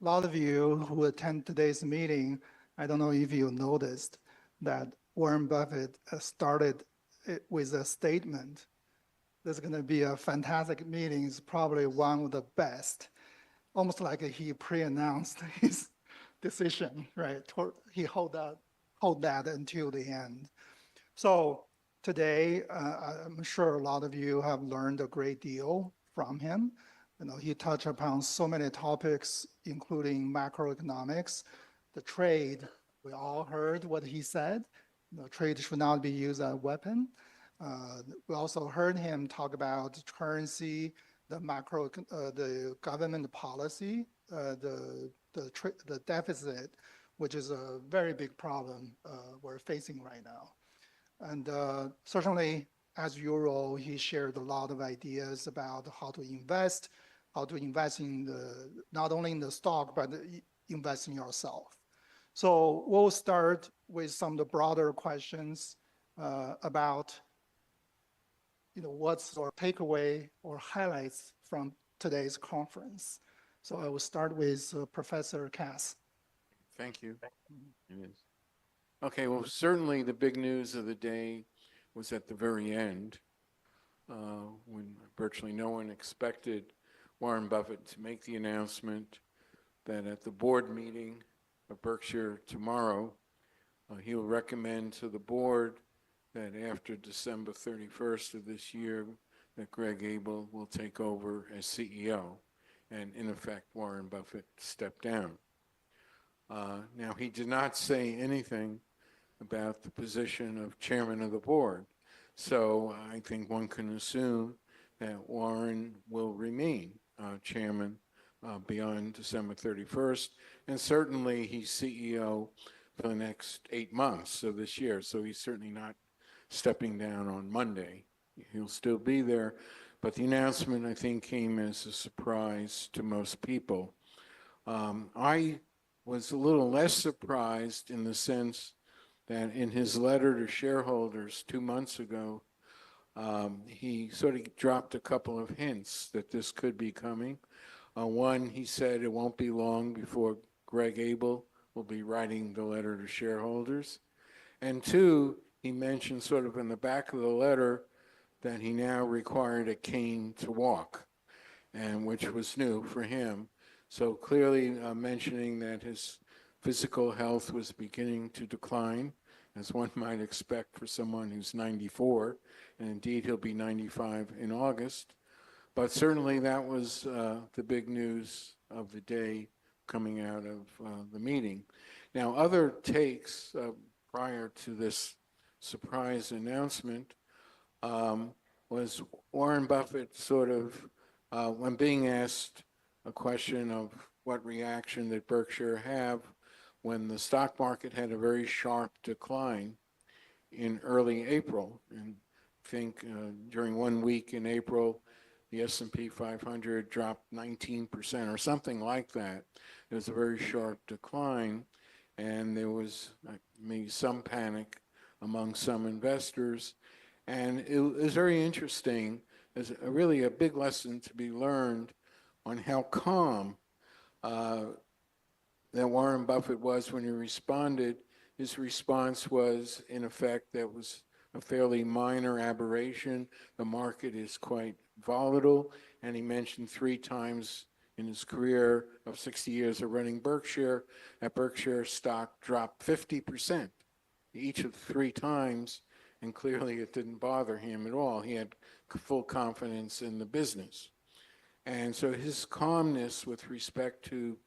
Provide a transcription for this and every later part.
A lot of you who attend today's meeting, I don't know if you noticed that Warren Buffett started it with a statement. This is going to be a fantastic meeting. It's probably one of the best. Almost like he pre-announced his decision, right? He hold that until the end. So today, I'm sure a lot of you have learned a great deal from him. He touched upon so many topics, including macroeconomics, the trade. We all heard what he said. Trade should not be used as a weapon. We also heard him talk about currency, the government policy, the deficit, which is a very big problem we're facing right now. And certainly, as usual, he shared a lot of ideas about how to invest in not only in the stock, but invest in yourself. So we'll start with some of the broader questions about what's our takeaway or highlights from today's conference. So I will start with Professor Kass. Thank you. It is. Okay, well, certainly the big news of the day was at the very end, when virtually no one expected Warren Buffett to make the announcement that at the board meeting of Berkshire tomorrow, he'll recommend to the board that after December 31st of this year, that Greg Abel will take over as CEO, and in effect, Warren Buffett stepped down. Now, he did not say anything about the position of chairman of the board, so I think one can assume that Warren will remain chairman beyond December 31st, and certainly he's CEO for the next 8 months of this year, so he's certainly not stepping down on Monday. He'll still be there, but the announcement, I think, came as a surprise to most people. I was a little less surprised in the sense that in his letter to shareholders 2 months ago, he sort of dropped a couple of hints that this could be coming. One, he said it won't be long before Greg Abel will be writing the letter to shareholders. And two, he mentioned sort of in the back of the letter that he now required a cane to walk, and which was new for him. So clearly mentioning that his physical health was beginning to decline, as one might expect for someone who's 94, and indeed he'll be 95 in August. But certainly that was the big news of the day coming out of the meeting. Now, other takes prior to this surprise announcement was Warren Buffett sort of, when being asked a question of what reaction did Berkshire have when the stock market had a very sharp decline in early April. And I think during 1 week in April, the S&P 500 dropped 19% or something like that. It was a very sharp decline, and there was maybe some panic among some investors. And it was very interesting. There's really a big lesson to be learned on how calm that Warren Buffett was when he responded. His response was, in effect, that was a fairly minor aberration. The market is quite volatile, and he mentioned 3 times in his career of 60 years of running Berkshire, that Berkshire stock dropped 50% each of 3 times, and clearly it didn't bother him at all. He had full confidence in the business. And so his calmness with respect to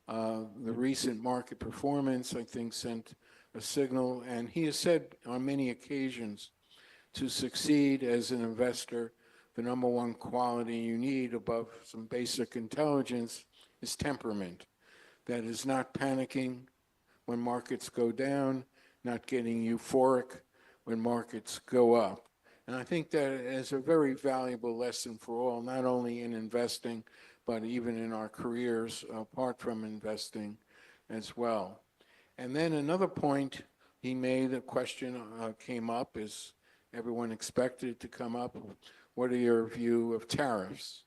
the recent market performance, I think, sent a signal. And he has said on many occasions, to succeed as an investor, the number one quality you need above some basic intelligence is temperament. That is not panicking when markets go down, not getting euphoric when markets go up. And I think that is a very valuable lesson for all, not only in investing, but even in our careers apart from investing as well. And then another point he made, a question came up, as everyone expected to come up. What are your view of tariffs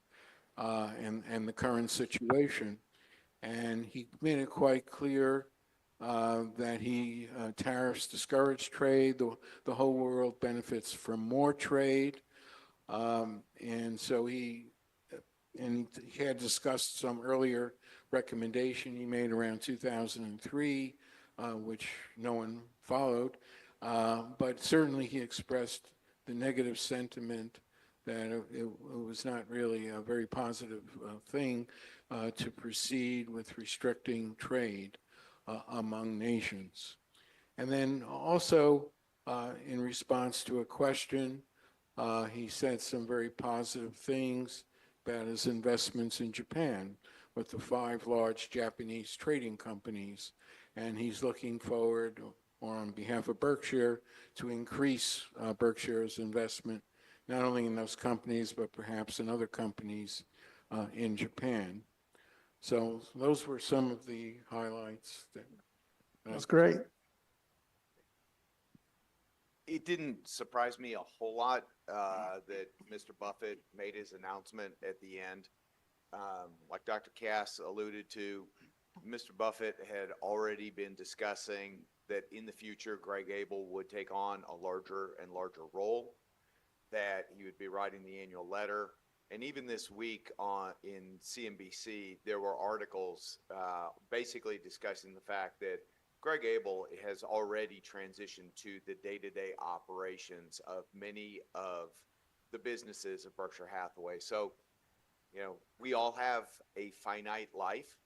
and the current situation? and he made it quite clear that tariffs discourage trade. The whole world benefits from more trade. And so he had discussed some earlier recommendation he made around 2003, which no one followed. But certainly he expressed the negative sentiment that it was not really a very positive thing to proceed with restricting trade among nations. And then also, in response to a question, he said some very positive things about his investments in Japan with the 5 large Japanese trading companies. And he's looking forward, or on behalf of Berkshire, to increase Berkshire's investment, not only in those companies, but perhaps in other companies in Japan. So those were some of the highlights. That's great. It didn't surprise me a whole lot that Mr. Buffett made his announcement at the end. Like Dr. Kass alluded to, Mr. Buffett had already been discussing that in the future, Greg Abel would take on a larger and larger role, that he would be writing the annual letter. And even this week in CNBC, there were articles basically discussing the fact that Greg Abel has already transitioned to the day-to-day operations of many of the businesses of Berkshire Hathaway. So, you know, we all have a finite life.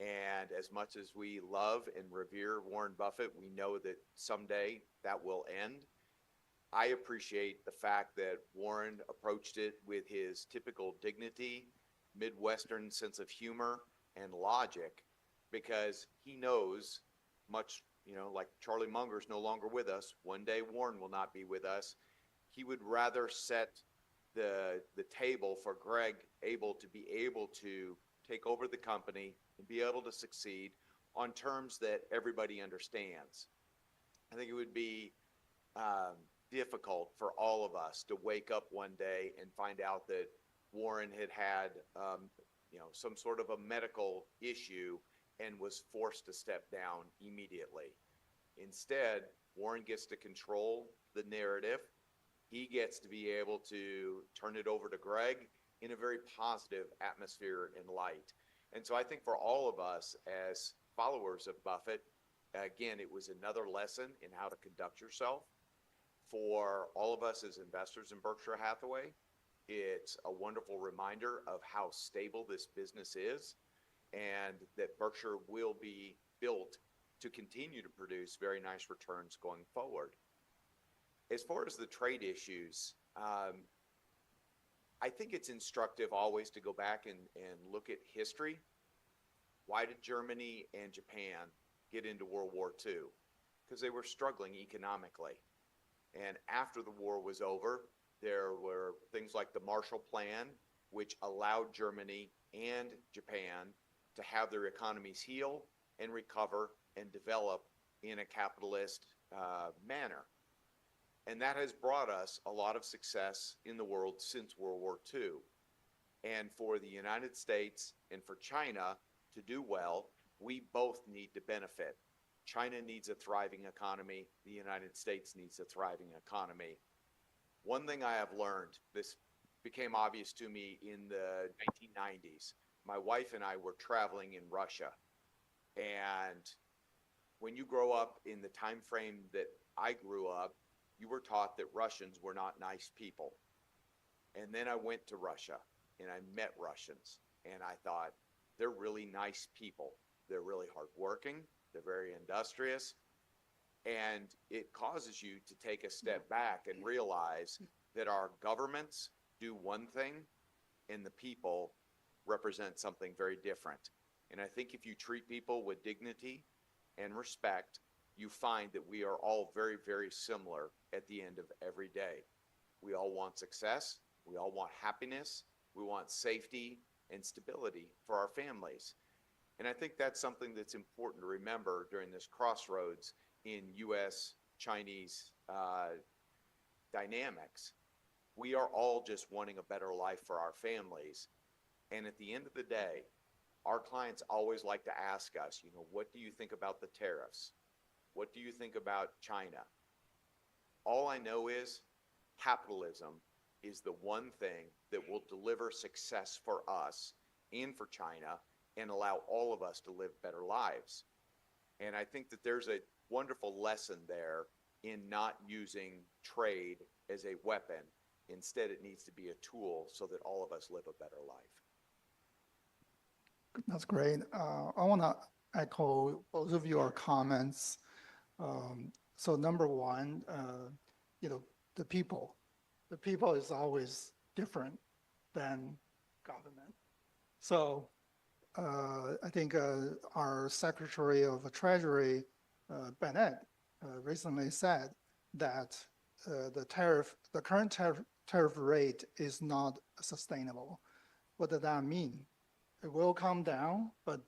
And as much as we love and revere Warren Buffett, we know that someday that will end. I appreciate the fact that Warren approached it with his typical dignity, Midwestern sense of humor, and logic, because he knows, much, you know, like Charlie Munger's no longer with us, one day Warren will not be with us. He would rather set the table for Greg Abel to be able to take over the company and be able to succeed on terms that everybody understands. I think it would be difficult for all of us to wake up one day and find out that Warren had you know, some sort of a medical issue and was forced to step down immediately. Instead, Warren gets to control the narrative. He gets to be able to turn it over to Greg in a very positive atmosphere and light. And so I think for all of us as followers of Buffett, again, it was another lesson in how to conduct yourself. For all of us as investors in Berkshire Hathaway, it's a wonderful reminder of how stable this business is, and that Berkshire will be built to continue to produce very nice returns going forward. As far as the trade issues, I think it's instructive always to go back and look at history. Why did Germany and Japan get into World War II? Because they were struggling economically. And after the war was over, there were things like the Marshall Plan, which allowed Germany and Japan to have their economies heal and recover and develop in a capitalist manner. And that has brought us a lot of success in the world since World War II. And for the United States and for China to do well, we both need to benefit. China needs a thriving economy. The United States needs a thriving economy. One thing I have learned, this became obvious to me in the 1990s. My wife and I were traveling in Russia. And when you grow up in the time frame that I grew up, you were taught that Russians were not nice people. And then I went to Russia and I met Russians and I thought, they're really nice people. They're really hardworking. They're very industrious. And it causes you to take a step back and realize that our governments do one thing and the people represent something very different. And I think if you treat people with dignity and respect, you find that we are all very, very similar at the end of every day. We all want success. We all want happiness. We want safety and stability for our families. And I think that's something that's important to remember during this crossroads in U.S.-Chinese dynamics. We are all just wanting a better life for our families. And at the end of the day, our clients always like to ask us, you know, what do you think about the tariffs? What do you think about China? All I know is capitalism is the one thing that will deliver success for us and for China and allow all of us to live better lives. And I think that there's a wonderful lesson there in not using trade as a weapon. Instead, it needs to be a tool so that all of us live a better life. That's great. I want to echo both of your comments. So number one, you know, the people is always different than government. So I think our Secretary of Treasury, Bennett, recently said that the current tariff rate is not sustainable. What does that mean? It will come down, but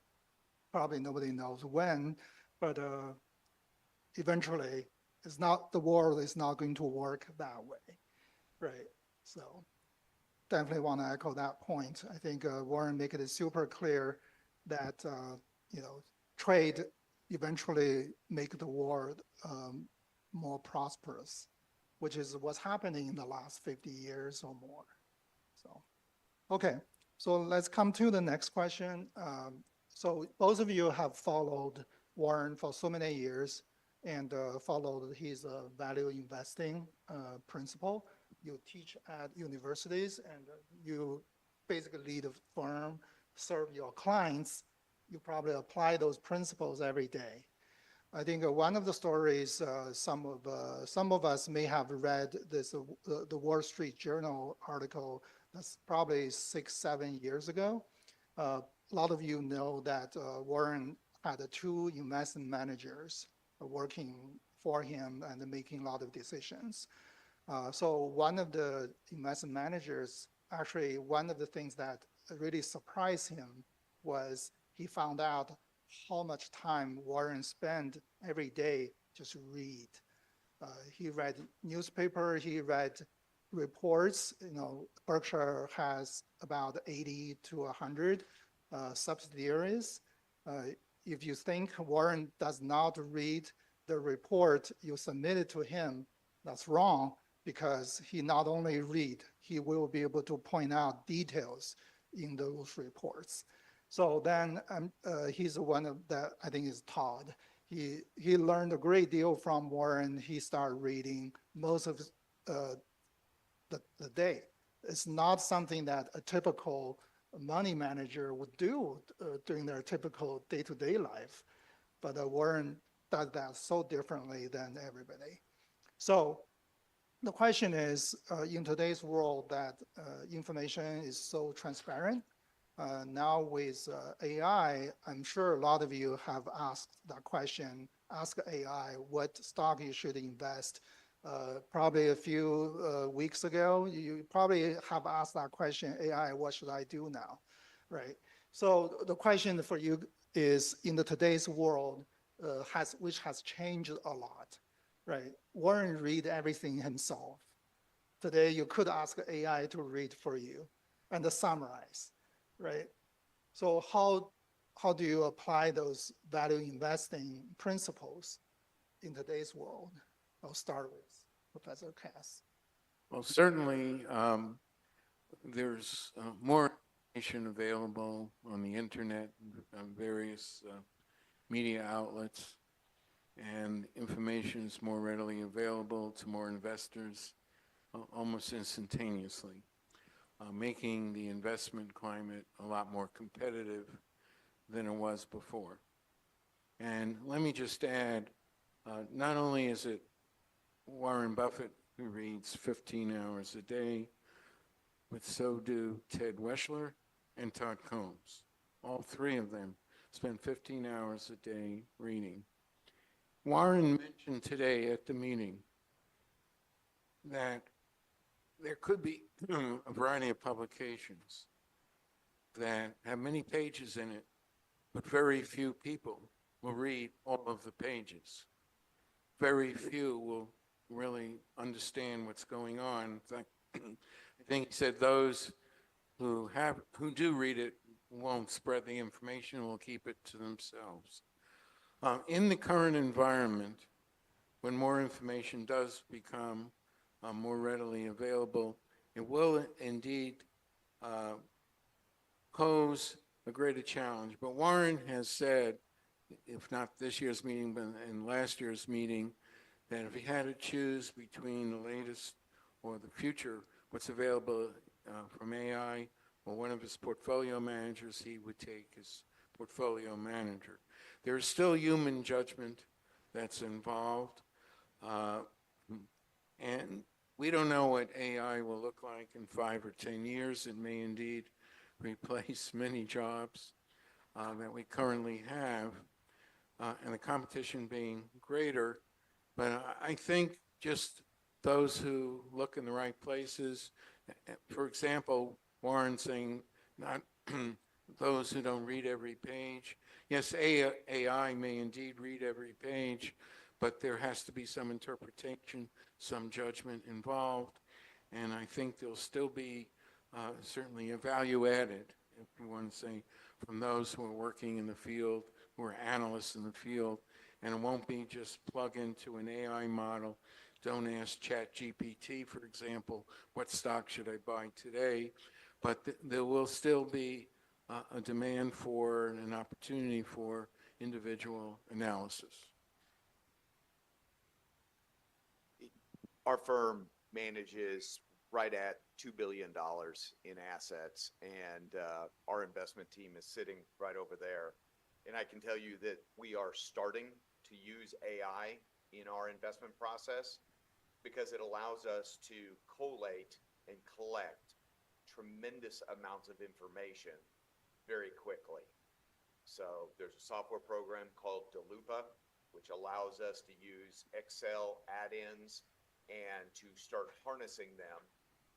probably nobody knows when. But eventually, the world is not going to work that way, right? So definitely want to echo that point. I think Warren made it super clear that you know, trade eventually make the world more prosperous, which is what's happening in the last 50 years or more. So, okay, so let's come to the next question. So both of you have followed Warren for so many years and followed his value investing principle. You teach at universities and you basically lead a firm, serve your clients. You probably apply those principles every day. I think one of the stories some of us may have read this the Wall Street Journal article that's probably 6-7 years ago. A lot of you know that Warren had 2 investment managers working for him and making a lot of decisions. So one of the investment managers, actually one of the things that really surprised him was he found out how much time Warren spent every day just read. He read newspaper, he read reports. You know, Berkshire has about 80 to 100 subsidiaries. If you think Warren does not read the report you submitted to him, that's wrong, because he not only read, he will be able to point out details in those reports. So then he's one of that, I think is Todd. He learned a great deal from Warren. He started reading most of the day. It's not something that a typical money manager would do during their typical day-to-day life. But Warren does that so differently than everybody. So the question is, in today's world that information is so transparent, now with AI, I'm sure a lot of you have asked that question, ask AI what stock you should invest. Probably a few weeks ago, you probably have asked that question, AI, what should I do now, right? So the question for you is, in the today's world, which has changed a lot, right? Warren read everything himself. Today, you could ask AI to read for you and summarize, right? So how do you apply those value investing principles in today's world? I'll start with Professor Kass. Well, certainly there's more information available on the internet, on various media outlets, and information is more readily available to more investors almost instantaneously, making the investment climate a lot more competitive than it was before. And let me just add, not only is it Warren Buffett who reads 15 hours a day, but so do Ted Weschler and Todd Combs. All 3 of them spend 15 hours a day reading. Warren mentioned today at the meeting that there could be a variety of publications that have many pages in it, but very few people will read all of the pages. Very few will really understand what's going on. In fact, I think he said those who do read it won't spread the information, will keep it to themselves. In the current environment, when more information does become more readily available, it will indeed pose a greater challenge. But Warren has said, if not this year's meeting, but in last year's meeting, that if he had to choose between the latest or the future, what's available from AI or one of his portfolio managers, he would take his portfolio manager. There's still human judgment that's involved. And we don't know what AI will look like in 5 or 10 years. It may indeed replace many jobs that we currently have, and the competition being greater. But I think just those who look in the right places, for example, Warren saying not those who don't read every page. Yes, AI may indeed read every page, but there has to be some interpretation, some judgment involved. And I think there'll still be certainly a value added, if you want to say, from those who are working in the field, who are analysts in the field. And it won't be just plug into an AI model. Don't ask ChatGPT, for example, what stock should I buy today? But there will still be a demand for and an opportunity for individual analysis. Our firm manages right at $2 billion in assets, and our investment team is sitting right over there. And I can tell you that we are starting to use AI in our investment process because it allows us to collate and collect tremendous amounts of information very quickly. So there's a software program called Delupa, which allows us to use Excel add-ins and to start harnessing them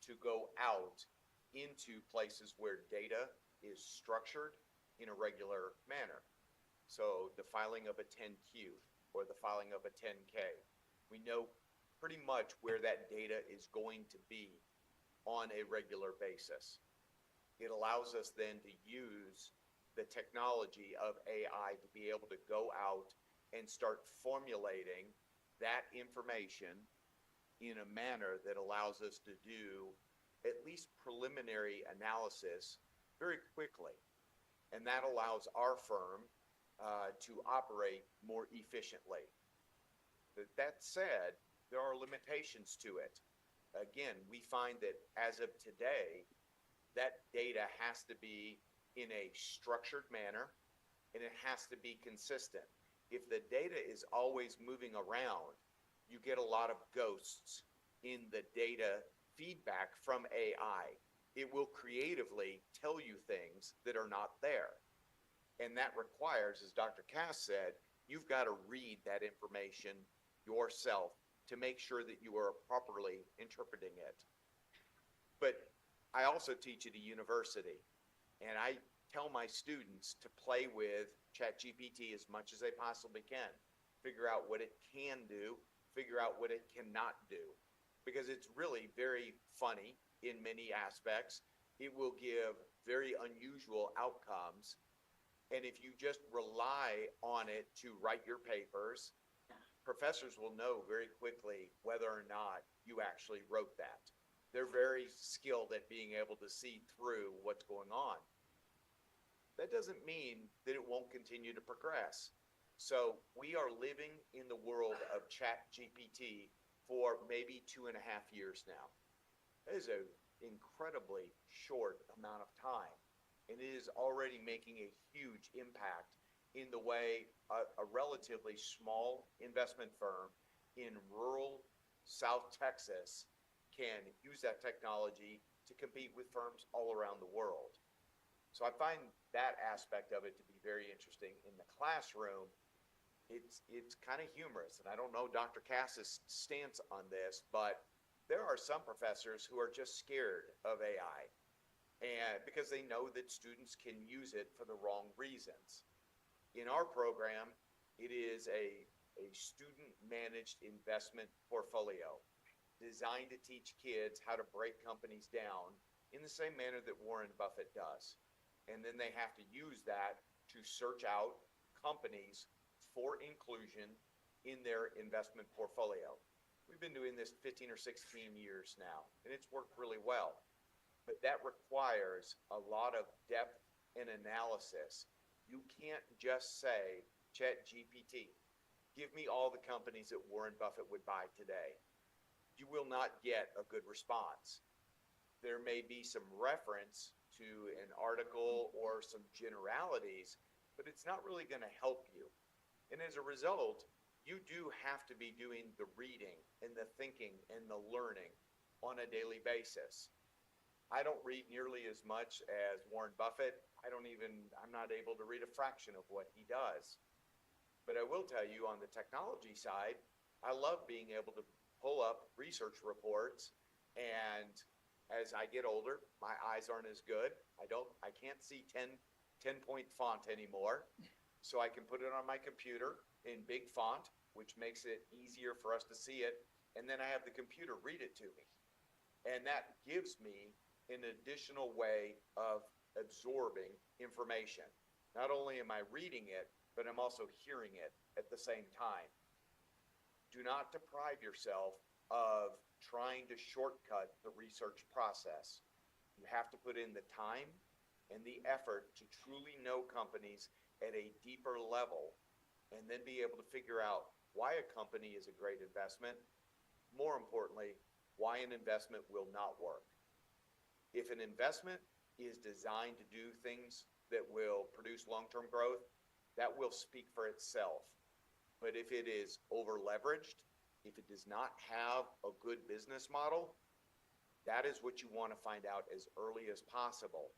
to go out into places where data is structured in a regular manner. So the filing of a 10Q or the filing of a 10K, we know pretty much where that data is going to be on a regular basis. It allows us then to use the technology of AI to be able to go out and start formulating that information in a manner that allows us to do at least preliminary analysis very quickly. And that allows our firm to operate more efficiently. That said, there are limitations to it. Again, we find that as of today, that data has to be in a structured manner and it has to be consistent. If the data is always moving around, you get a lot of ghosts in the data feedback from AI. It will creatively tell you things that are not there. And that requires, as Dr. Kass said, you've got to read that information yourself to make sure that you are properly interpreting it. But I also teach at a university, and I tell my students to play with ChatGPT as much as they possibly can. Figure out what it can do, figure out what it cannot do. Because it's really very funny in many aspects. It will give very unusual outcomes. And if you just rely on it to write your papers, professors will know very quickly whether or not you actually wrote that. They're very skilled at being able to see through what's going on. That doesn't mean that it won't continue to progress. So we are living in the world of ChatGPT for maybe 2.5 years now. That is an incredibly short amount of time. And it is already making a huge impact in the way a relatively small investment firm in rural South Texas can use that technology to compete with firms all around the world. So I find that aspect of it to be very interesting. In the classroom, it's kind of humorous, and I don't know Dr. Kass's stance on this, but there are some professors who are just scared of AI. And because they know that students can use it for the wrong reasons. In our program, it is a student-managed investment portfolio designed to teach kids how to break companies down in the same manner that Warren Buffett does. and then they have to use that to search out companies for inclusion in their investment portfolio. We've been doing this 15 or 16 years now, and it's worked really well. But that requires a lot of depth and analysis. You can't just say, ChatGPT, give me all the companies that Warren Buffett would buy today. You will not get a good response. There may be some reference to an article or some generalities, but it's not really going to help you. And as a result, you do have to be doing the reading and the thinking and the learning on a daily basis. I don't read nearly as much as Warren Buffett. I'm not able to read a fraction of what he does. But I will tell you on the technology side, I love being able to pull up research reports, and as I get older, my eyes aren't as good. I can't see 10-point font anymore. So I can put it on my computer in big font, which makes it easier for us to see it. And then I have the computer read it to me. And that gives me an additional way of absorbing information. Not only am I reading it, but I'm also hearing it at the same time. Do not deprive yourself of trying to shortcut the research process. You have to put in the time and the effort to truly know companies at a deeper level, and then be able to figure out why a company is a great investment. More importantly, why an investment will not work. If an investment is designed to do things that will produce long-term growth, that will speak for itself. But if it is over-leveraged, if it does not have a good business model, that is what you want to find out as early as possible.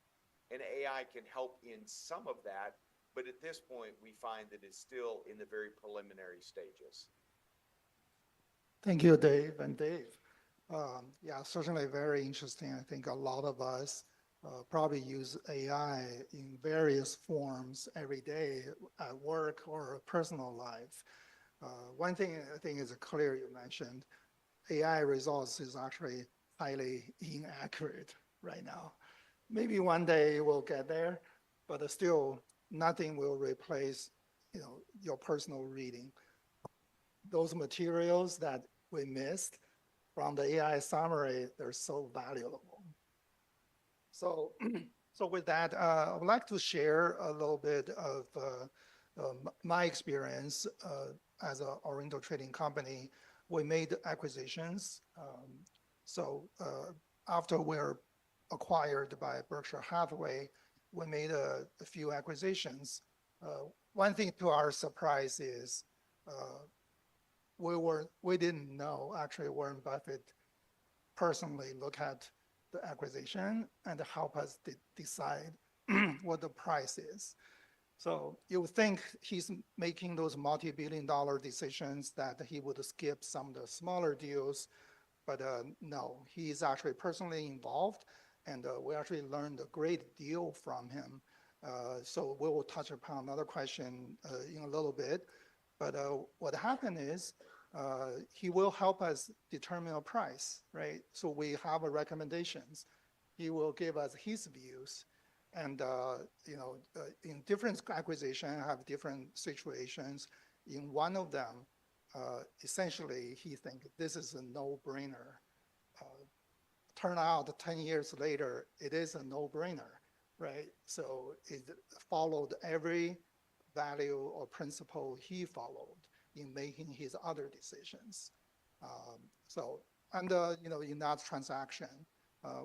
And AI can help in some of that, but at this point, we find that it's still in the very preliminary stages. Thank you, Dave and Dave. Yeah, certainly very interesting. I think a lot of us probably use AI in various forms every day at work or personal life. One thing I think is clear you mentioned, AI results is actually highly inaccurate right now. Maybe one day we'll get there, but still nothing will replace, your personal reading. Those materials that we missed from the AI summary, they're so valuable. So with that, I would like to share a little bit of my experience as an Oriental trading company. We made acquisitions. After we're acquired by Berkshire Hathaway, we made a few acquisitions. One thing to our surprise is we didn't know actually Warren Buffett personally look at the acquisition and help us decide what the price is. So you would think he's making those multi-billion-dollar decisions that he would skip some of the smaller deals, but no, he's actually personally involved, and we actually learned a great deal from him. So we will touch upon another question in a little bit, but what happened is he will help us determine a price, right? So we have recommendations. He will give us his views, and in different acquisitions have different situations. In one of them, essentially he thinks this is a no-brainer. Turn out 10 years later, it is a no-brainer, right? So it followed every value or principle he followed in making his other decisions. In that transaction,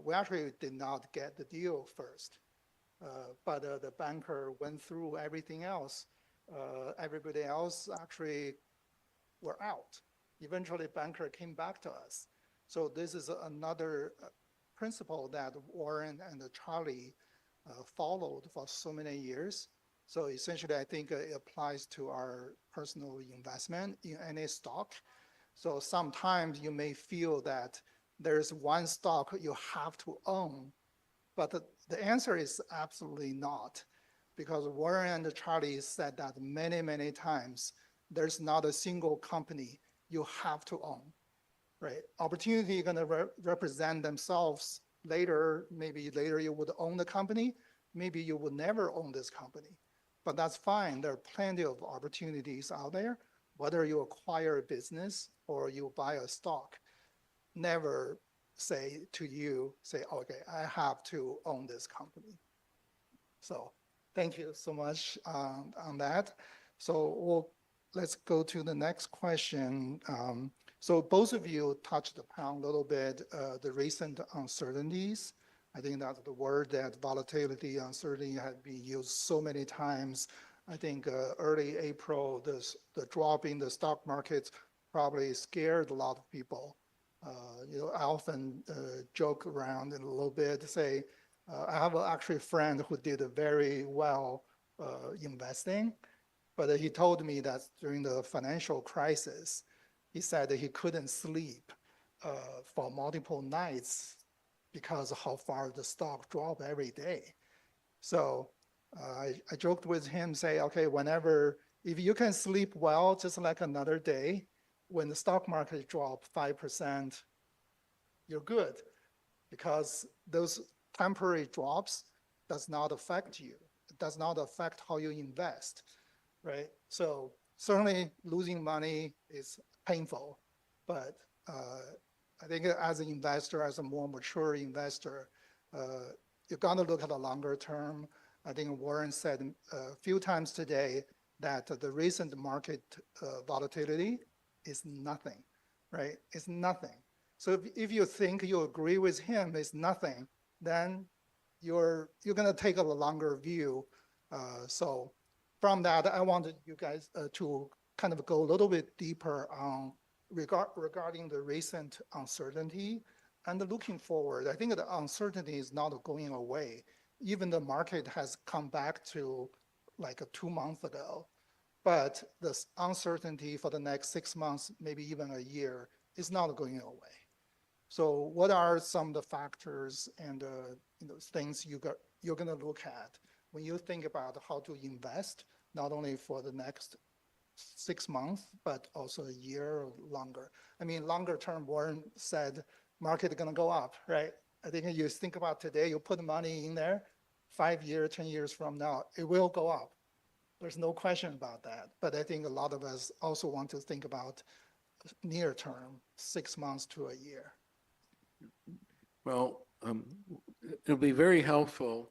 we actually did not get the deal first, but the banker went through everything else. Everybody else actually were out. Eventually, banker came back to us. So this is another principle that Warren and Charlie followed for so many years. So essentially, I think it applies to our personal investment in any stock. So sometimes you may feel that there's one stock you have to own, but the answer is absolutely not, because Warren and Charlie said that many, many times. There's not a single company you have to own, right? Opportunity going to represent themselves later. Maybe later you would own the company, maybe you will never own this company. But that's fine. There are plenty of opportunities out there, whether you acquire a business or you buy a stock. Never say, okay, I have to own this company. So thank you so much on that. So let's go to the next question. So both of you touched upon a little bit the recent uncertainties. I think that's the word that volatility, uncertainty had been used so many times. I think early April, the drop in the stock market probably scared a lot of people. I often joke around a little bit, say, I have actually a friend who did very well investing, but he told me that during the financial crisis, he said that he couldn't sleep for multiple nights because of how far the stock dropped every day. So I joked with him, say, okay, if you can sleep well, just like another day, when the stock market dropped 5%, you're good, because those temporary drops does not affect you. It does not affect how you invest, right? So certainly losing money is painful, but I think as an investor, as a more mature investor, you've got to look at the longer term. I think Warren said a few times today that the recent market volatility is nothing, right? It's nothing. So if you think you agree with him, it's nothing, then you're going to take a longer view. So from that, I wanted you guys to kind of go a little bit deeper on regarding the recent uncertainty and looking forward. I think the uncertainty is not going away. Even the market has come back to like 2 months ago, but the uncertainty for the next 6 months, maybe even a year, is not going away. So what are some of the factors and things you're going to look at when you think about how to invest, not only for the next 6 months, but also a year or longer? I mean, longer term, Warren said, market is going to go up, right? I think you think about today, you put money in there, 5 years, 10 years from now, it will go up. There's no question about that. But I think a lot of us also want to think about near term, 6 months to a year. Well, it'll be very helpful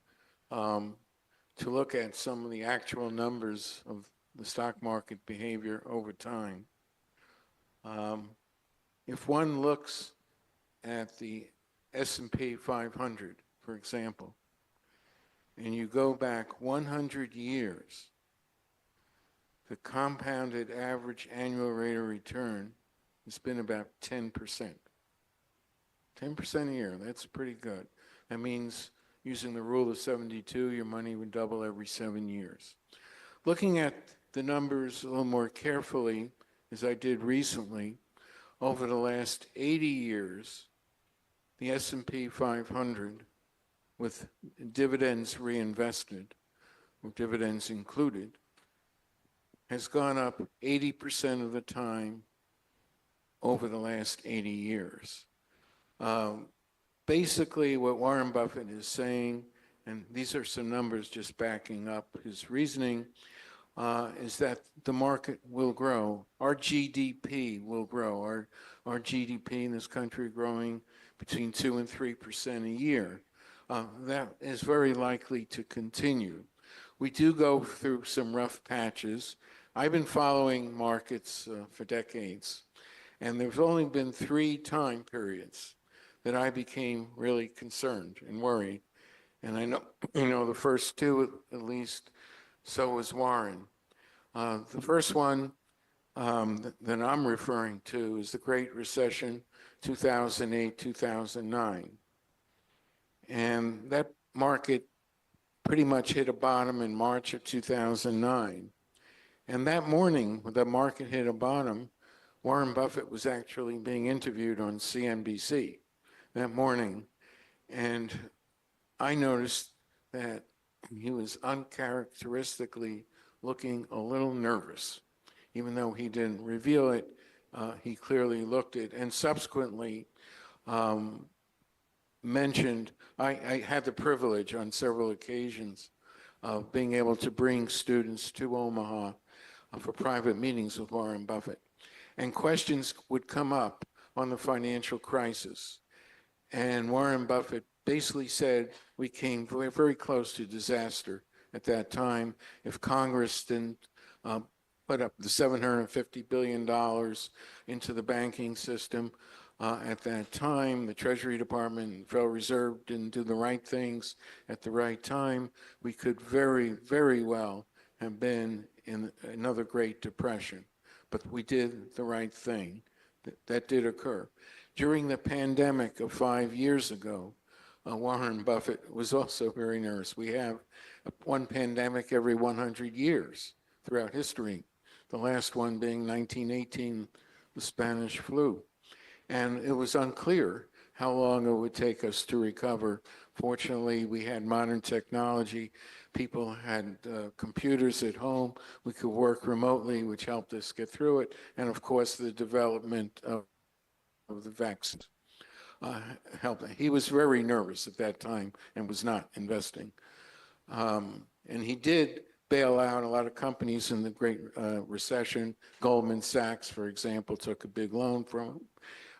to look at some of the actual numbers of the stock market behavior over time. If one looks at the S&P 500, for example, and you go back 100 years, the compounded average annual rate of return has been about 10%. 10% a year, that's pretty good. That means using the rule of 72, your money would double every 7 years. Looking at the numbers a little more carefully, as I did recently, over the last 80 years, the S&P 500, with dividends reinvested, or dividends included, has gone up 80% of the time over the last 80 years. Basically, what Warren Buffett is saying, and these are some numbers just backing up his reasoning, is that the market will grow. Our GDP will grow. Our GDP in this country growing between 2% and 3% a year. That is very likely to continue. We do go through some rough patches. I've been following markets for decades, and there's only been 3 time periods that I became really concerned and worried. And I know, the first 2 at least, so was Warren. The first one that I'm referring to is the Great Recession, 2008, 2009. And that market pretty much hit a bottom in March of 2009. And that morning, when the market hit a bottom, Warren Buffett was actually being interviewed on CNBC that morning. And I noticed that he was uncharacteristically looking a little nervous. Even though he didn't reveal it, he clearly looked it. And subsequently, mentioned, I had the privilege on several occasions of being able to bring students to Omaha for private meetings with Warren Buffett. And questions would come up on the financial crisis. And Warren Buffett basically said we came very, very close to disaster at that time if Congress didn't put up the $750 billion into the banking system. At that time, the Treasury Department and Federal Reserve didn't do the right things at the right time. We could very, very well have been in another Great Depression, but we did the right thing. That did occur. During the pandemic of 5 years ago, Warren Buffett was also very nervous. We have one pandemic every 100 years throughout history, the last one being 1918, the Spanish flu. And it was unclear how long it would take us to recover. Fortunately, we had modern technology. People had computers at home. We could work remotely, which helped us get through it. And of course, the development of the vaccine helped. He was very nervous at that time and was not investing. And he did bail out a lot of companies in the Great Recession. Goldman Sachs, for example, took a big loan from him.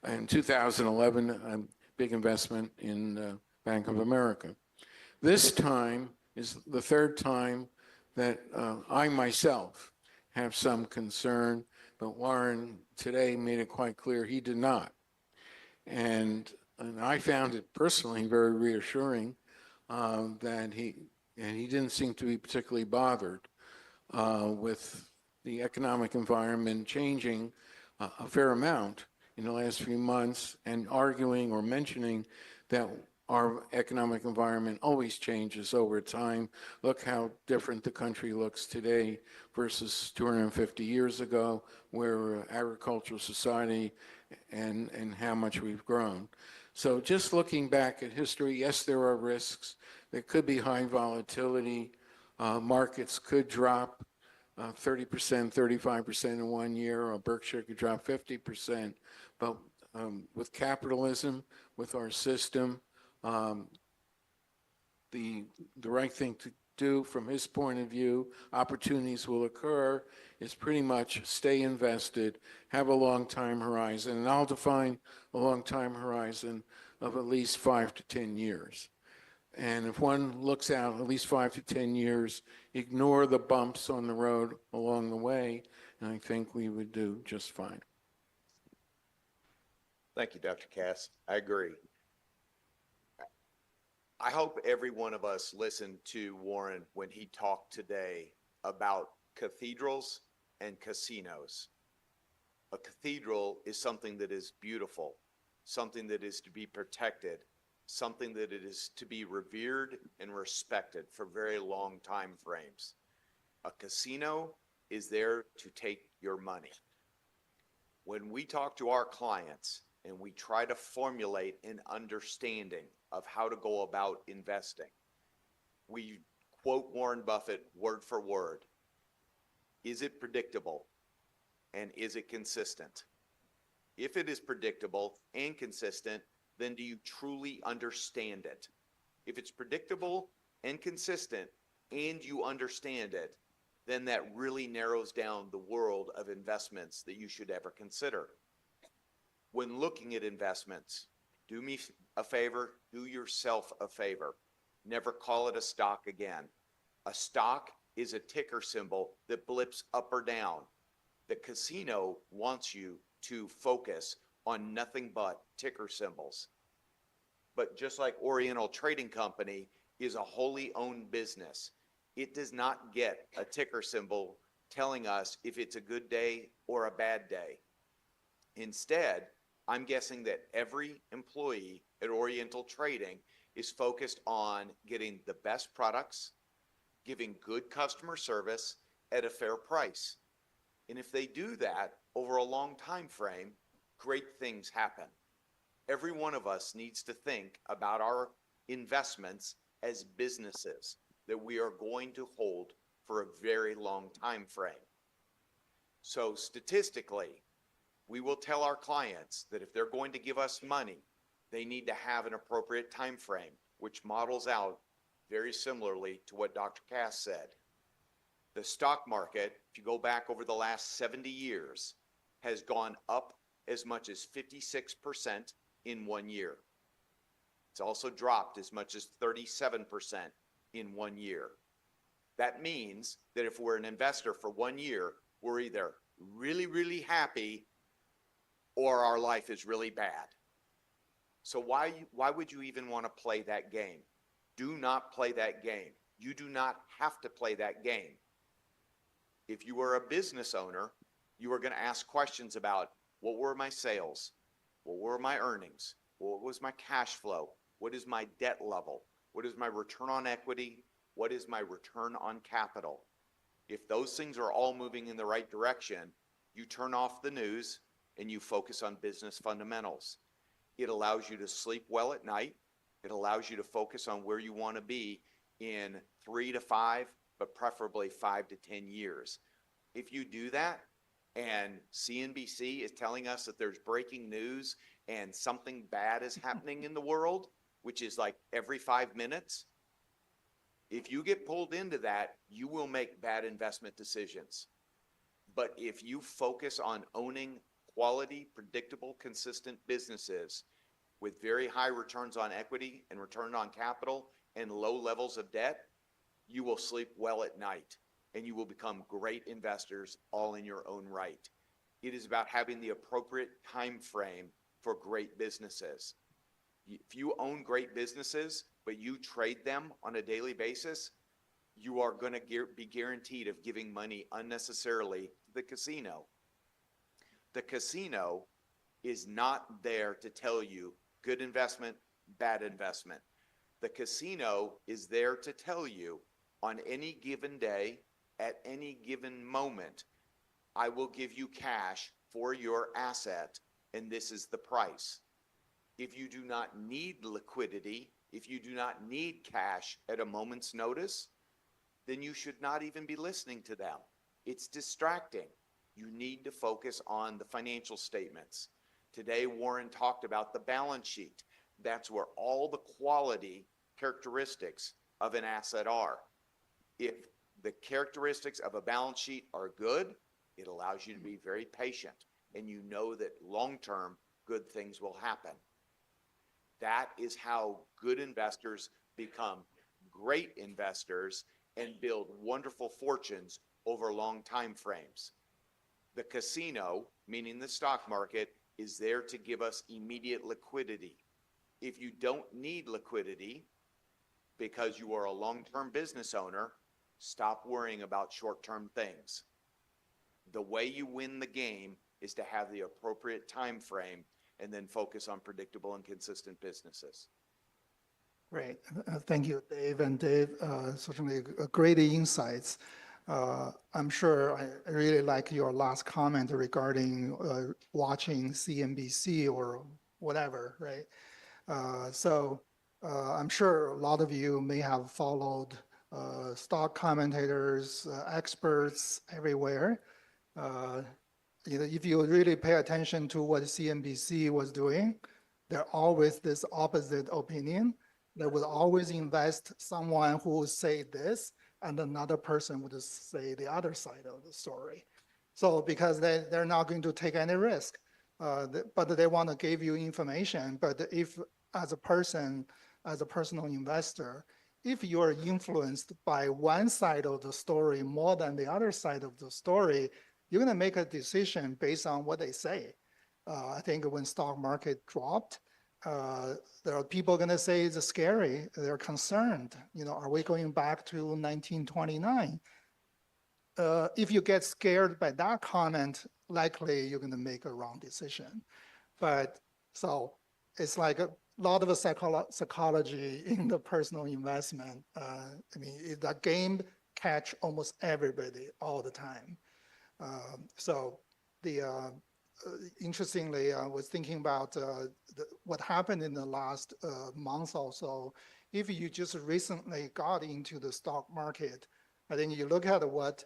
In 2011, a big investment in Bank of America. This time is the third time that I myself have some concern, but Warren today made it quite clear he did not. And I found it personally very reassuring that he didn't seem to be particularly bothered with the economic environment changing a fair amount in the last few months, and arguing or mentioning that our economic environment always changes over time. Look how different the country looks today versus 250 years ago, where agricultural society and how much we've grown. So just looking back at history, yes, there are risks. There could be high volatility. Markets could drop 30%, 35% in 1 year, or Berkshire could drop 50%. But with capitalism, with our system, the right thing to do from his point of view, opportunities will occur, is pretty much stay invested, have a long time horizon. And I'll define a long time horizon of at least 5 to 10 years. And if one looks out at least 5 to 10 years, ignore the bumps on the road along the way, and I think we would do just fine. Thank you, Dr. Kass. I agree. I hope every one of us listened to Warren when he talked today about cathedrals and casinos. A cathedral is something that is beautiful, something that is to be protected, something that it is to be revered and respected for very long time frames. A casino is there to take your money. When we talk to our clients and we try to formulate an understanding of how to go about investing, we quote Warren Buffett word for word. Is it predictable? And is it consistent? If it is predictable and consistent, then do you truly understand it? If it's predictable and consistent and you understand it, then that really narrows down the world of investments that you should ever consider. When looking at investments, do me a favor, do yourself a favor. Never call it a stock again. A stock is a ticker symbol that blips up or down. The casino wants you to focus on nothing but ticker symbols. But just like Oriental Trading Company is a wholly owned business, it does not get a ticker symbol telling us if it's a good day or a bad day. Instead, I'm guessing that every employee at Oriental Trading is focused on getting the best products, giving good customer service at a fair price. And if they do that over a long time frame, great things happen. Every one of us needs to think about our investments as businesses that we are going to hold for a very long time frame. So statistically, we will tell our clients that if they're going to give us money, They need to have an appropriate time frame, which models out very similarly to what Dr. Kass said. The stock market, if you go back over the last 70 years, has gone up as much as 56% in 1 year. It's also dropped as much as 37% in 1 year. That means that if we're an investor for 1 year, we're either really, really happy or our life is really bad. So why would you even want to play that game? Do not play that game. You do not have to play that game. If you were a business owner, you are going to ask questions about what were my sales? What were my earnings? What was my cash flow? What is my debt level? What is my return on equity? What is my return on capital? If those things are all moving in the right direction, you turn off the news and you focus on business fundamentals. It allows you to sleep well at night. It allows you to focus on where you want to be in 3 to 5, but preferably 5 to 10 years. If you do that, and CNBC is telling us that there's breaking news and something bad is happening in the world, which is like every 5 minutes, if you get pulled into that, you will make bad investment decisions. But if you focus on owning quality, predictable, consistent businesses with very high returns on equity and return on capital and low levels of debt, you will sleep well at night and you will become great investors all in your own right. It is about having the appropriate time frame for great businesses. If you own great businesses, but you trade them on a daily basis, you are going to be guaranteed of giving money unnecessarily to the casino. The casino is not there to tell you good investment, bad investment. The casino is there to tell you on any given day, at any given moment, I will give you cash for your asset, and this is the price. If you do not need liquidity, if you do not need cash at a moment's notice, then you should not even be listening to them. It's distracting. You need to focus on the financial statements. Today, Warren talked about the balance sheet. That's where all the quality characteristics of an asset are. If the characteristics of a balance sheet are good, it allows you to be very patient, and you know that long-term good things will happen. That is how good investors become great investors and build wonderful fortunes over long time frames. The casino, meaning the stock market, is there to give us immediate liquidity. If you don't need liquidity because you are a long-term business owner, stop worrying about short-term things. The way you win the game is to have the appropriate time frame and then focus on predictable and consistent businesses. Great. Thank you, Dave. And Dave, certainly great insights. I'm sure I really like your last comment regarding watching CNBC or whatever, right? So I'm sure a lot of you may have followed stock commentators, experts everywhere. If you really pay attention to what CNBC was doing, they're always this opposite opinion. They would always invest someone who would say this, and another person would say the other side of the story. So because they're not going to take any risk, but they want to give you information. But if as a person, as a personal investor, if you are influenced by one side of the story more than the other side of the story, you're going to make a decision based on what they say. I think when stock market dropped, there are people going to say it's scary. They're concerned. Are we going back to 1929? If you get scared by that comment, likely you're going to make a wrong decision. But so it's like a lot of psychology in the personal investment. The game catch almost everybody all the time. Interestingly, I was thinking about what happened in the last month or so. If you just recently got into the stock market, I think you look at what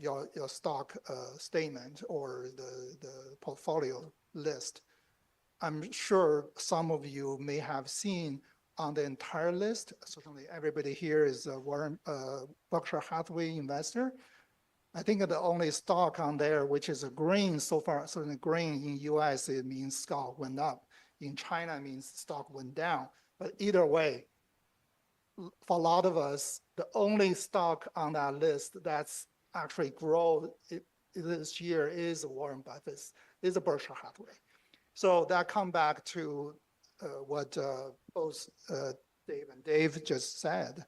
your stock statement or the portfolio list, I'm sure some of you may have seen on the entire list, certainly everybody here is a Berkshire Hathaway investor. I think the only stock on there, which is a green so far, certainly green in US, it means stock went up. In China, it means stock went down. But either way, for a lot of us, the only stock on that list that's actually grown this year is Warren Buffett's, is a Berkshire Hathaway. So that come back to what both Dave just said.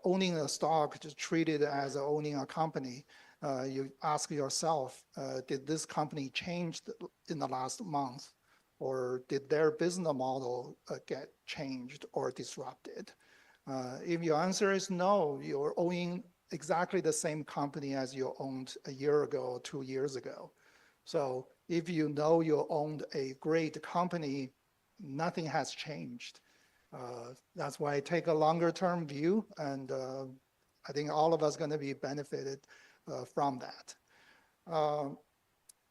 Owning a stock, just treat it as owning a company. You ask yourself, did this company change in the last month? Or did their business model get changed or disrupted? If your answer is no, you're owning exactly the same company as you owned a year ago, 2 years ago. So if you know you owned a great company, nothing has changed. That's why I take a longer term view, and I think all of us going to be benefited from that.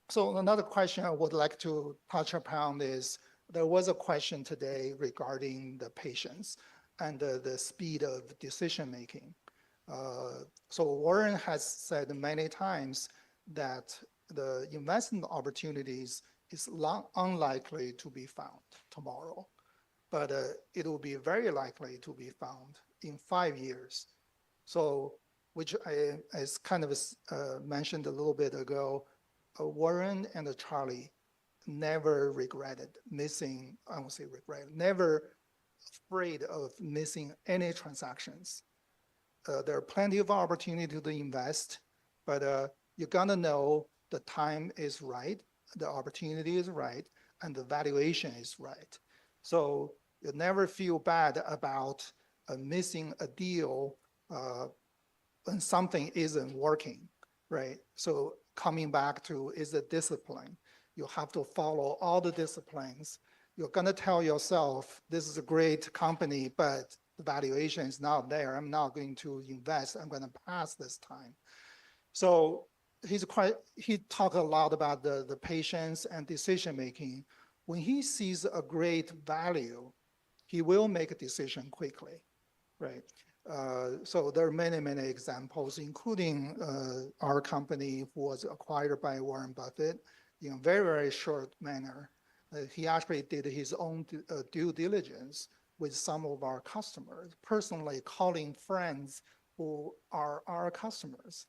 So another question I would like to touch upon is, there was a question today regarding the patience and the speed of decision making. So Warren has said many times that the investment opportunities is unlikely to be found tomorrow, but it will be very likely to be found in 5 years. So, which I kind of mentioned a little bit ago, Warren and Charlie never regretted missing, I won't say regret, never afraid of missing any transactions. There are plenty of opportunity to invest, but you're gonna know the time is right, the opportunity is right, and the valuation is right. So you never feel bad about missing a deal when something isn't working, right? So coming back to, is it discipline? You have to follow all the disciplines. You're gonna tell yourself, this is a great company, but the valuation is not there. I'm not going to invest. I'm gonna pass this time. So he talked a lot about the patience and decision-making. When he sees a great value, he will make a decision quickly, right? So there are many, many examples, including our company was acquired by Warren Buffett in a very, very short manner. He actually did his own due diligence with some of our customers, personally calling friends who are our customers.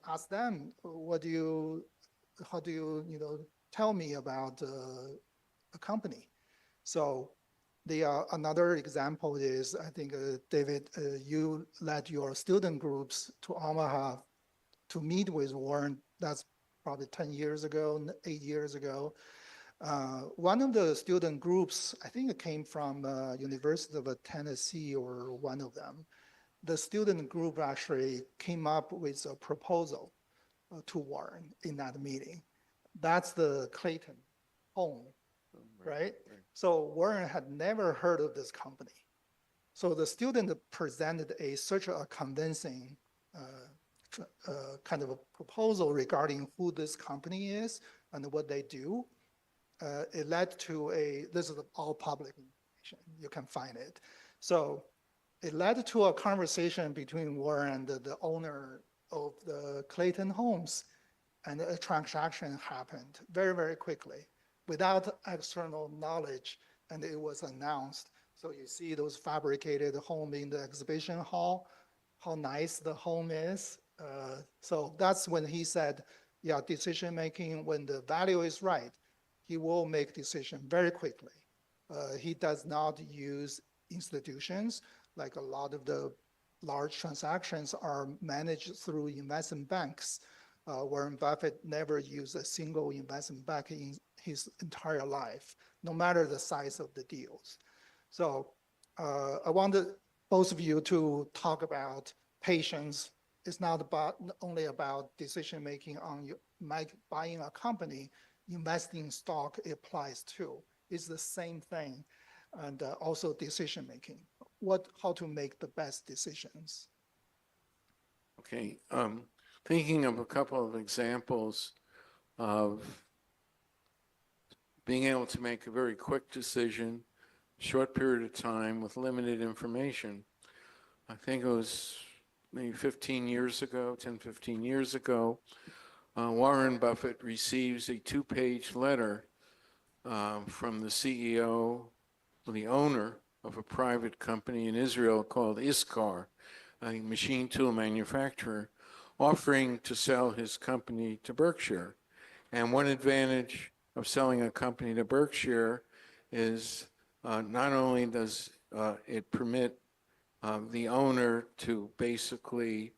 Ask them, how do you tell me about a company? So another example is, I think, David, you led your student groups to Omaha to meet with Warren. That's probably 10 years ago, 8 years ago. One of the student groups, I think it came from University of Tennessee or one of them. The student group actually came up with a proposal to Warren in that meeting. That's the Clayton home, right? So Warren had never heard of this company. So the student presented such a convincing kind of a proposal regarding who this company is and what they do. It led to this is all public information, you can find it. So it led to a conversation between Warren and the owner of the Clayton homes, and a transaction happened very, very quickly without external knowledge, and it was announced. So you see those fabricated home in the exhibition hall, how nice the home is. So that's when he said, yeah, decision making, when the value is right, he will make decision very quickly. He does not use institutions, like a lot of the large transactions are managed through investment banks. Warren Buffett never used a single investment bank in his entire life, no matter the size of the deals. So I wanted both of you to talk about patience. It's not only about decision making on buying a company, investing in stock applies too. It's the same thing, and also decision making. How to make the best decisions. Okay, thinking of a couple of examples of being able to make a very quick decision, short period of time with limited information. I think it was maybe 15 years ago, 10, 15 years ago, Warren Buffett receives a 2-page letter from the CEO, the owner of a private company in Israel called Iskar, a machine tool manufacturer, offering to sell his company to Berkshire. And one advantage of selling a company to Berkshire is not only does it permit the owner to basically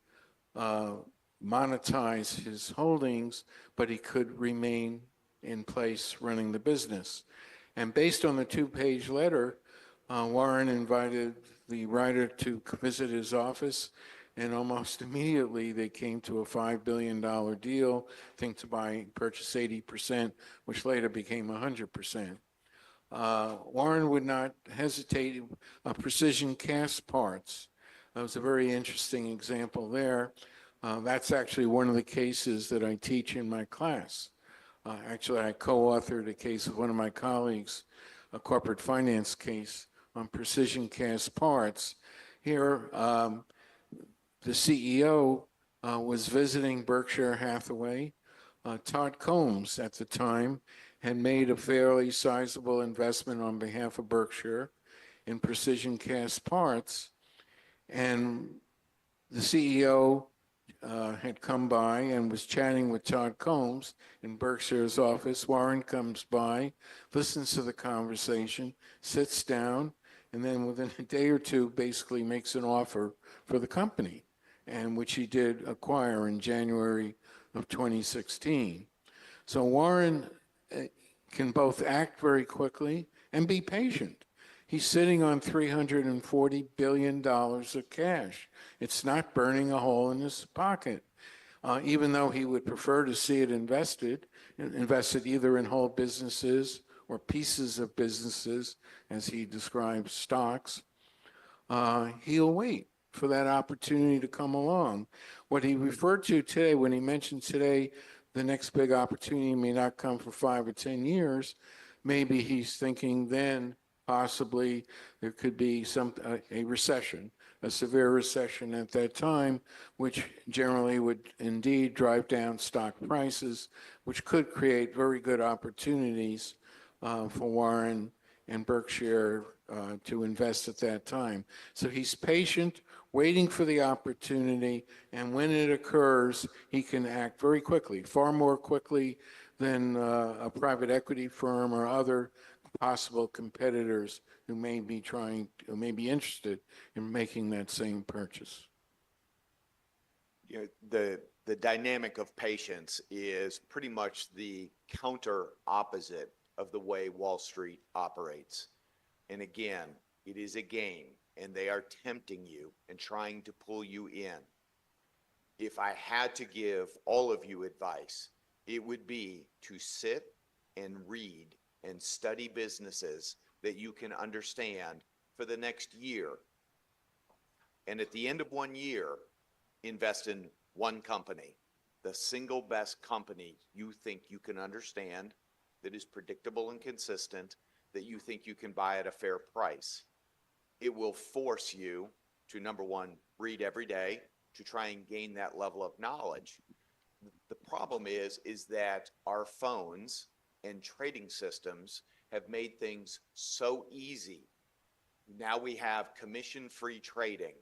monetize his holdings, but he could remain in place running the business. And based on the 2-page letter, Warren invited the writer to visit his office, and almost immediately they came to a $5 billion deal, I think to purchase 80%, which later became 100%. Warren would not hesitate. Precision cast parts. That was a very interesting example there. That's actually one of the cases that I teach in my class. Actually, I co-authored a case with one of my colleagues, a corporate finance case on precision cast parts. Here, the CEO was visiting Berkshire Hathaway. Todd Combs, at the time, had made a fairly sizable investment on behalf of Berkshire in precision cast parts. And the CEO had come by and was chatting with Todd Combs in Berkshire's office. Warren comes by, listens to the conversation, sits down, and then within a day or two basically makes an offer for the company, and which he did acquire in January of 2016. So Warren can both act very quickly and be patient. He's sitting on $340 billion of cash. It's not burning a hole in his pocket, even though he would prefer to see it invested either in whole businesses or pieces of businesses, as he describes stocks. He'll wait for that opportunity to come along. What he referred to today, when he mentioned today, the next big opportunity may not come for 5 or 10 years, maybe he's thinking then possibly there could be a recession, a severe recession at that time, which generally would indeed drive down stock prices, which could create very good opportunities for Warren and Berkshire to invest at that time. So he's patient, waiting for the opportunity, and when it occurs, he can act very quickly, far more quickly than a private equity firm or other possible competitors who may be interested in making that same purchase. You know, the dynamic of patience is pretty much the counter opposite of the way Wall Street operates. And again, it is a game, and they are tempting you and trying to pull you in. If I had to give all of you advice, it would be to sit and read and study businesses that you can understand for the next year. And at the end of 1 year, invest in one company, the single best company you think you can understand, that is predictable and consistent, that you think you can buy at a fair price. It will force you to, number one, read every day to try and gain that level of knowledge. The problem is that our phones and trading systems have made things so easy. Now we have commission-free trading,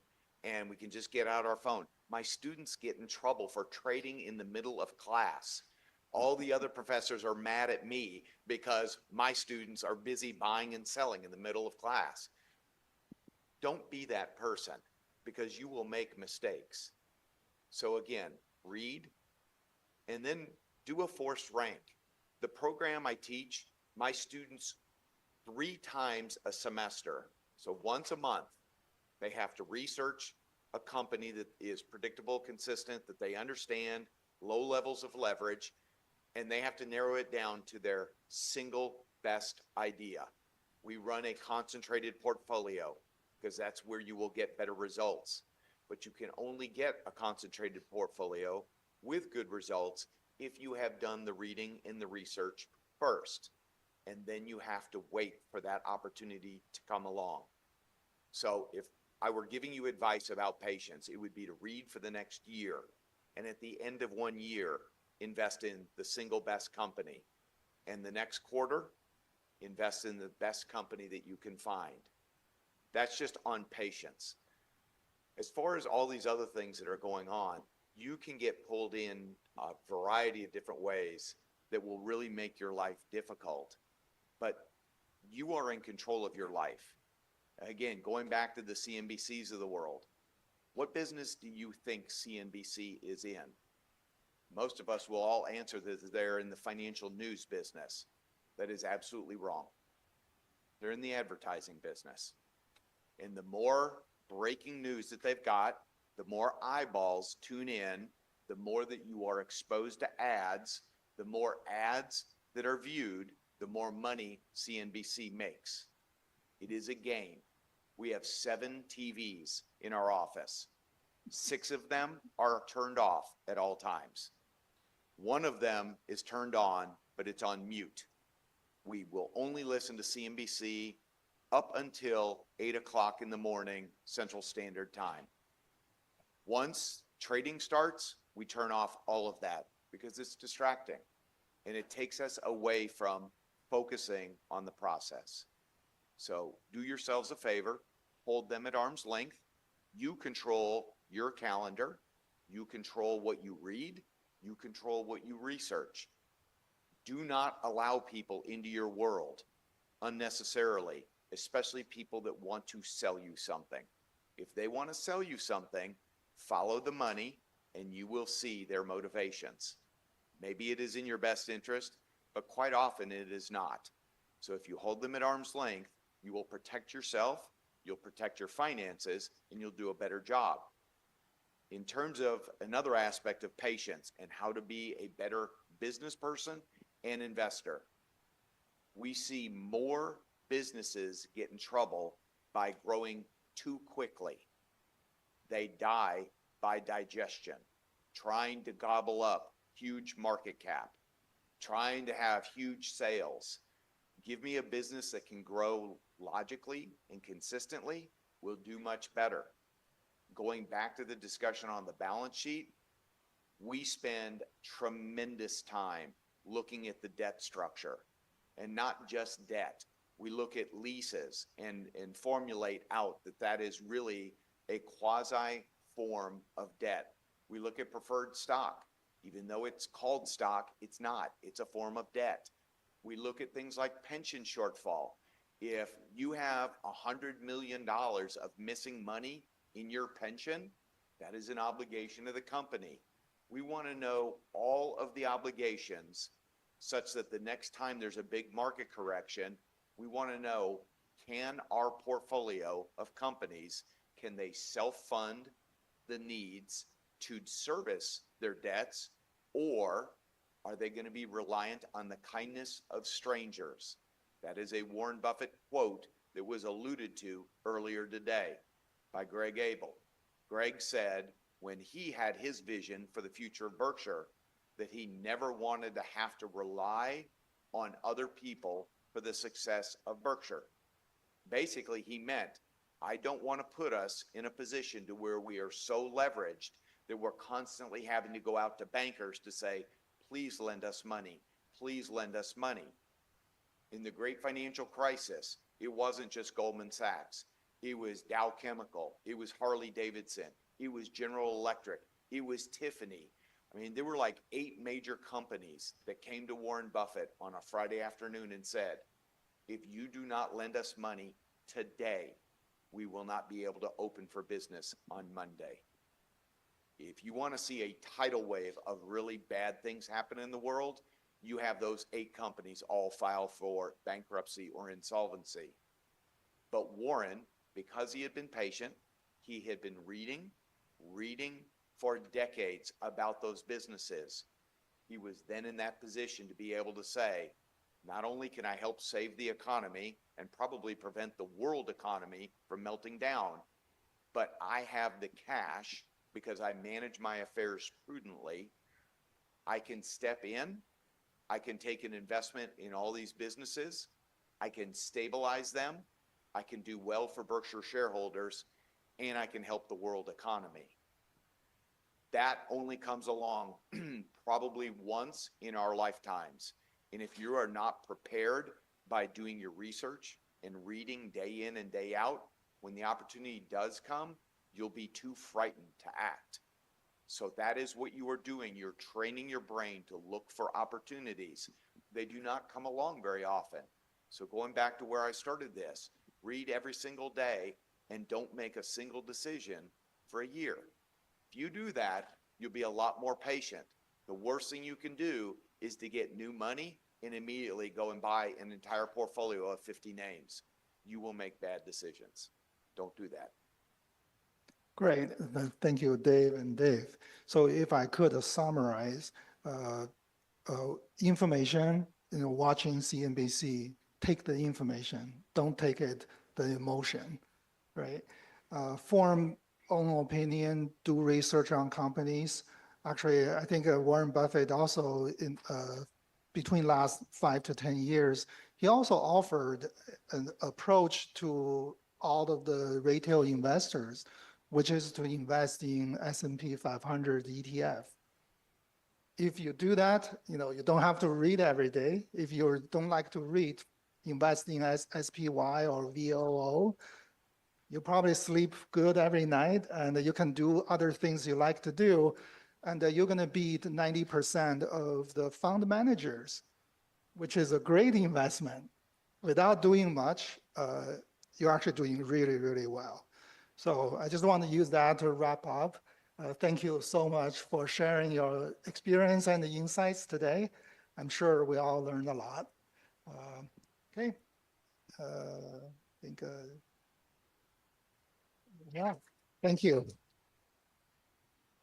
and we can just get out our phone. My students get in trouble for trading in the middle of class. All the other professors are mad at me because my students are busy buying and selling in the middle of class. Don't be that person, because you will make mistakes. So again, read and then do a forced rank. The program I teach, my students 3 times a semester, so once a month, they have to research a company that is predictable, consistent, that they understand, low levels of leverage, and they have to narrow it down to their single best idea. We run a concentrated portfolio because that's where you will get better results. But you can only get a concentrated portfolio with good results if you have done the reading and the research first. and then you have to wait for that opportunity to come along. So if I were giving you advice about patience, it would be to read for the next year, and at the end of 1 year, invest in the single best company, and the next quarter, invest in the best company that you can find. That's just on patience. As far as all these other things that are going on, you can get pulled in a variety of different ways that will really make your life difficult. But you are in control of your life. Again, going back to the CNBCs of the world, what business do you think CNBC is in? Most of us will all answer that they're in the financial news business. That is absolutely wrong. They're in the advertising business. And the more breaking news that they've got, the more eyeballs tune in, the more that you are exposed to ads, the more ads that are viewed, the more money CNBC makes. It is a game. We have 7 TVs in our office. 6 of them are turned off at all times. 1 of them is turned on, but it's on mute. We will only listen to CNBC up until 8 o'clock in the morning, Central Standard Time. Once trading starts, we turn off all of that because it's distracting and it takes us away from focusing on the process. So do yourselves a favor, hold them at arm's length. You control your calendar. You control what you read. You control what you research. Do not allow people into your world unnecessarily, especially people that want to sell you something. If they want to sell you something, follow the money and you will see their motivations. Maybe it is in your best interest, but quite often it is not. So if you hold them at arm's length, you will protect yourself, you'll protect your finances, and you'll do a better job. In terms of another aspect of patience and how to be a better business person and investor, we see more businesses get in trouble by growing too quickly. They die by digestion, trying to gobble up huge market cap, trying to have huge sales. Give me a business that can grow logically and consistently, will do much better. Going back to the discussion on the balance sheet, we spend tremendous time looking at the debt structure, and not just debt. We look at leases and formulate out that that is really a quasi form of debt. We look at preferred stock. Even though it's called stock, it's not. It's a form of debt. We look at things like pension shortfall. If you have $100 million of missing money in your pension, that is an obligation of the company. We want to know all of the obligations such that the next time there's a big market correction, we want to know, can our portfolio of companies, can they self-fund the needs to service their debts, or are they going to be reliant on the kindness of strangers? That is a Warren Buffett quote that was alluded to earlier today by Greg Abel. Greg said when he had his vision for the future of Berkshire that he never wanted to have to rely on other people for the success of Berkshire. Basically, he meant, I don't want to put us in a position to where we are so leveraged that we're constantly having to go out to bankers to say, please lend us money, please lend us money. In the great financial crisis, it wasn't just Goldman Sachs. It was Dow Chemical. It was Harley Davidson. It was General Electric. It was Tiffany. I mean, there were like 8 major companies that came to Warren Buffett on a Friday afternoon and said, if you do not lend us money today, we will not be able to open for business on Monday. If you want to see a tidal wave of really bad things happen in the world, you have those 8 companies all file for bankruptcy or insolvency. But Warren, because he had been patient, he had been reading for decades about those businesses. He was then in that position to be able to say, not only can I help save the economy and probably prevent the world economy from melting down, but I have the cash because I manage my affairs prudently. I can step in, I can take an investment in all these businesses. I can stabilize them. I can do well for Berkshire shareholders, and I can help the world economy. That only comes along probably once in our lifetimes. And if you are not prepared by doing your research and reading day in and day out, when the opportunity does come, you'll be too frightened to act. So that is what you are doing. You're training your brain to look for opportunities. They do not come along very often. So going back to where I started this, read every single day and don't make a single decision for a year. If you do that, you'll be a lot more patient. The worst thing you can do is to get new money and immediately go and buy an entire portfolio of 50 names. You will make bad decisions. Don't do that. Great. Thank you, Dave and Dave. So if I could summarize, information, watching CNBC, take the information, don't take it the emotion, right? Form own opinion, do research on companies. Actually, I think Warren Buffett also, between last 5 to 10 years, he also offered an approach to all of the retail investors, which is to invest in S&P 500 ETF. If you do that, you don't have to read every day. If you don't like to read, invest in SPY or VOO, you probably sleep good every night, and you can do other things you like to do, and you're going to beat 90% of the fund managers, which is a great investment. Without doing much, you're actually doing really, really well. So I just want to use that to wrap up. Thank you so much for sharing your experience and the insights today. I'm sure we all learned a lot. Okay. I think, yeah, thank you.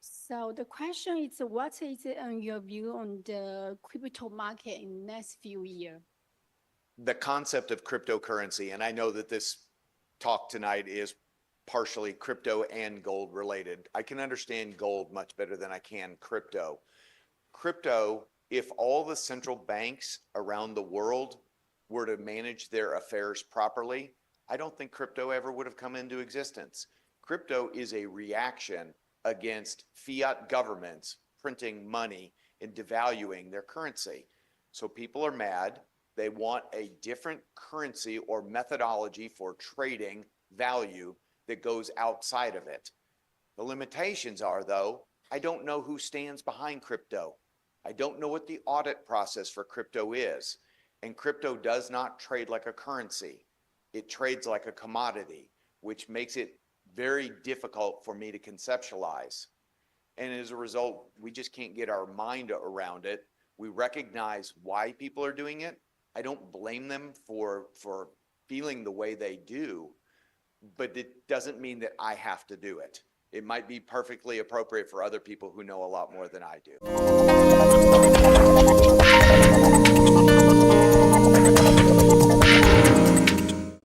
So the question is, what is your view on the crypto market in the next few years? The concept of cryptocurrency, and I know that this talk tonight is partially crypto and gold related. I can understand gold much better than I can crypto. Crypto, if all the central banks around the world were to manage their affairs properly, I don't think crypto ever would have come into existence. Crypto is a reaction against fiat governments printing money and devaluing their currency. So people are mad. They want a different currency or methodology for trading value that goes outside of it. The limitations are, though, I don't know who stands behind crypto. I don't know what the audit process for crypto is. And crypto does not trade like a currency. It trades like a commodity, which makes it very difficult for me to conceptualize. And as a result, we just can't get our mind around it. We recognize why people are doing it. I don't blame them for feeling the way they do, but it doesn't mean that I have to do it. It might be perfectly appropriate for other people who know a lot more than I do.